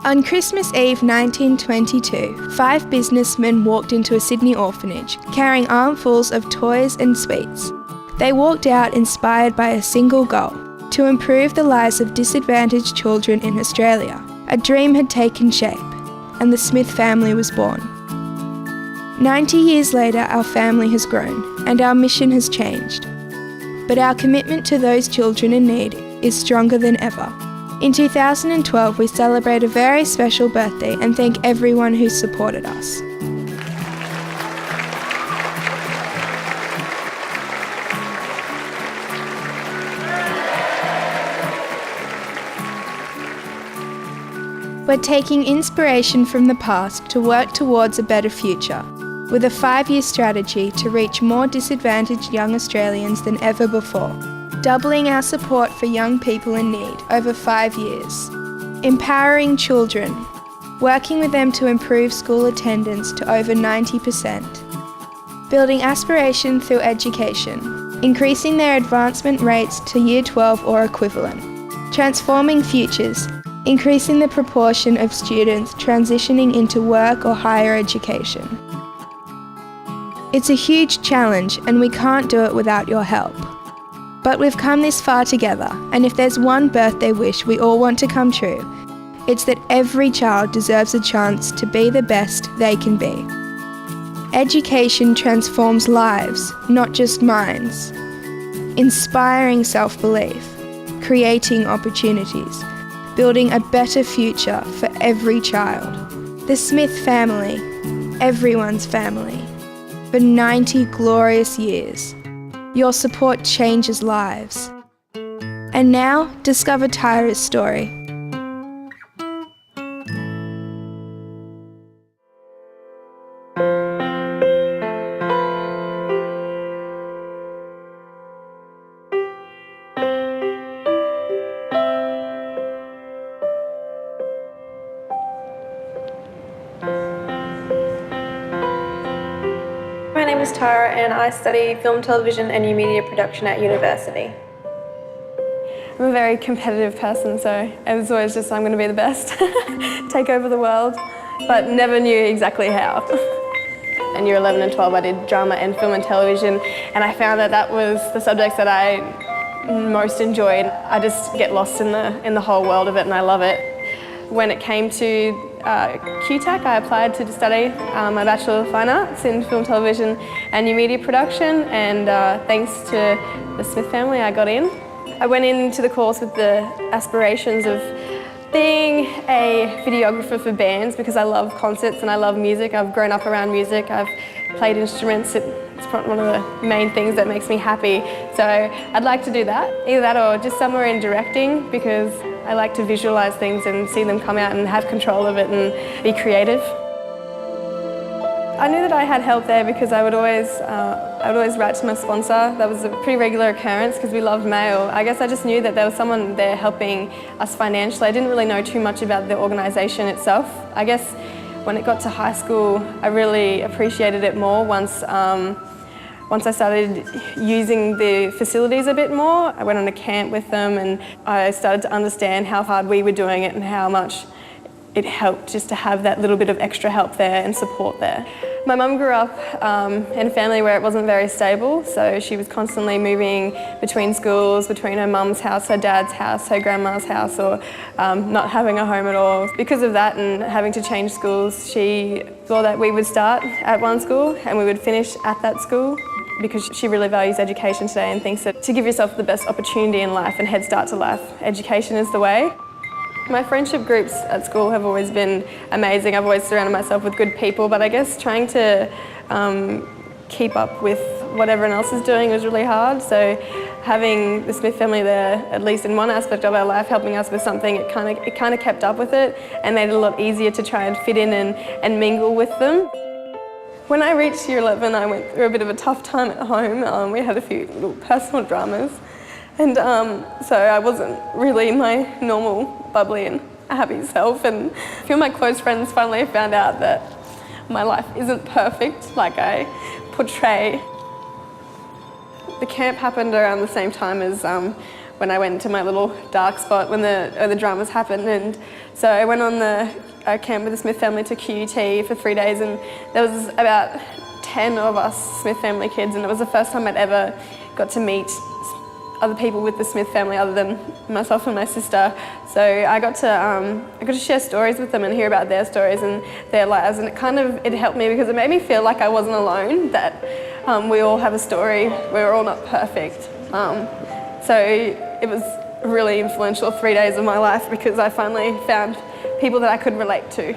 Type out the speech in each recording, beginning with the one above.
On Christmas Eve 1922, 5 businessmen walked into a Sydney orphanage, carrying armfuls of toys and sweets. They walked out inspired by a single goal: to improve the lives of disadvantaged children in Australia. A dream had taken shape, and the Smith family was born. 90 years later, our family has grown, and our mission has changed. But our commitment to those children in need is stronger than ever. In 2012, we celebrate a very special birthday and thank everyone who supported us. We're taking inspiration from the past to work towards a better future, with a 5-year strategy to reach more disadvantaged young Australians than ever before, doubling our support for young people in need over 5 years, empowering children, working with them to improve school attendance to over 90%, building aspiration through education, increasing their advancement rates to Year 12 or equivalent, transforming futures, increasing the proportion of students transitioning into work or higher education. It's a huge challenge and we can't do it without your help. But we've come this far together, and if there's one birthday wish we all want to come true, it's that every child deserves a chance to be the best they can be. Education transforms lives, not just minds. Inspiring self-belief, creating opportunities, building a better future for every child. The Smith family, everyone's family, for 90 glorious years. Your support changes lives. And now, discover Tyra's story. My name is Tyra and I study film, television and new media production at university. I'm a very competitive person, so it was always just I'm going to be the best, take over the world, but never knew exactly how. In year 11 and 12 I did drama and film and television, and I found that that was the subjects that I most enjoyed. I just get lost in the whole world of it and I love it. When it came to QTAC, I applied to study my Bachelor of Fine Arts in Film, Television and New Media Production, and thanks to the Smith family I got in. I went into the course with the aspirations of being a videographer for bands because I love concerts and I love music. I've grown up around music, I've played instruments. It's one of the main things that makes me happy. So I'd like to do that. Either that or just somewhere in directing, because I like to visualise things and see them come out and have control of it and be creative. I knew that I had help there because I would always write to my sponsor. That was a pretty regular occurrence because we loved mail. I guess I just knew that there was someone there helping us financially. I didn't really know too much about the organisation itself. I guess when it got to high school, I really appreciated it more once I started using the facilities a bit more. I went on a camp with them and I started to understand how hard we were doing it and how much it helped just to have that little bit of extra help there and support there. My mum grew up in a family where it wasn't very stable, so she was constantly moving between schools, between her mum's house, her dad's house, her grandma's house, or not having a home at all. Because of that and having to change schools, she thought that we would start at one school and we would finish at that school, because she really values education today and thinks that to give yourself the best opportunity in life and head start to life, education is the way. My friendship groups at school have always been amazing. I've always surrounded myself with good people, but I guess trying to keep up with what everyone else is doing was really hard. So having the Smith family there, at least in one aspect of our life, helping us with something, it kind of kept up with it and made it a lot easier to try and fit in and mingle with them. When I reached year 11, I went through a bit of a tough time at home. We had a few little personal dramas. And so I wasn't really my normal, bubbly and happy self. And a few of my close friends finally found out that my life isn't perfect like I portray. The camp happened around the same time as when I went to my little dark spot when the dramas happened. And so I went on the camp with the Smith family to QUT for 3 days, and there was about 10 of us Smith family kids, and it was the first time I'd ever got to meet other people with the Smith family other than myself and my sister. So I got to share stories with them and hear about their stories and their lives, and it helped me because it made me feel like I wasn't alone, that we all have a story, we're all not perfect. So it was a really influential 3 days of my life because I finally found people that I could relate to.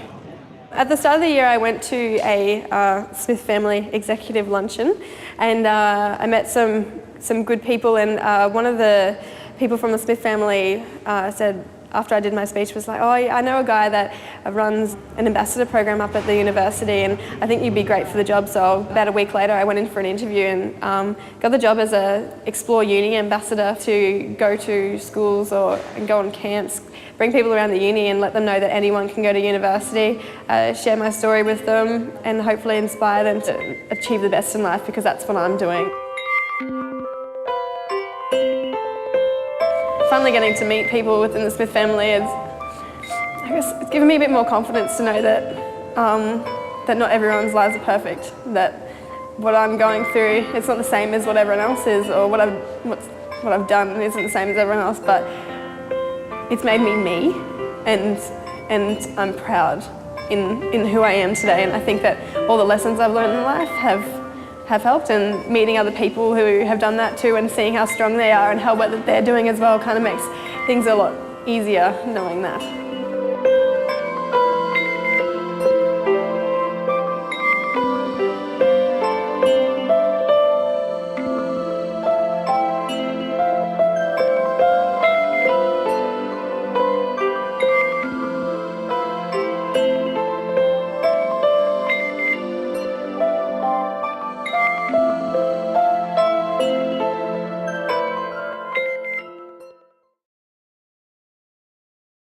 At the start of the year, I went to a Smith family executive luncheon, and I met some good people, and one of the people from the Smith family said, after I did my speech, was like, oh, I know a guy that runs an ambassador program up at the university, and I think you'd be great for the job. So about a week later, I went in for an interview and got the job as a Explore Uni ambassador to go to schools and go on camps, bring people around the uni and let them know that anyone can go to university, share my story with them and hopefully inspire them to achieve the best in life, because that's what I'm doing. Finally getting to meet people within the Smith family it's given me a bit more confidence to know that that not everyone's lives are perfect, that what I'm going through, it's not the same as what everyone else is, or what I've done isn't the same as everyone else, but it's made me, and I'm proud in who I am today, and I think that all the lessons I've learned in life have helped, and meeting other people who have done that too and seeing how strong they are and how well that they're doing as well kind of makes things a lot easier knowing that.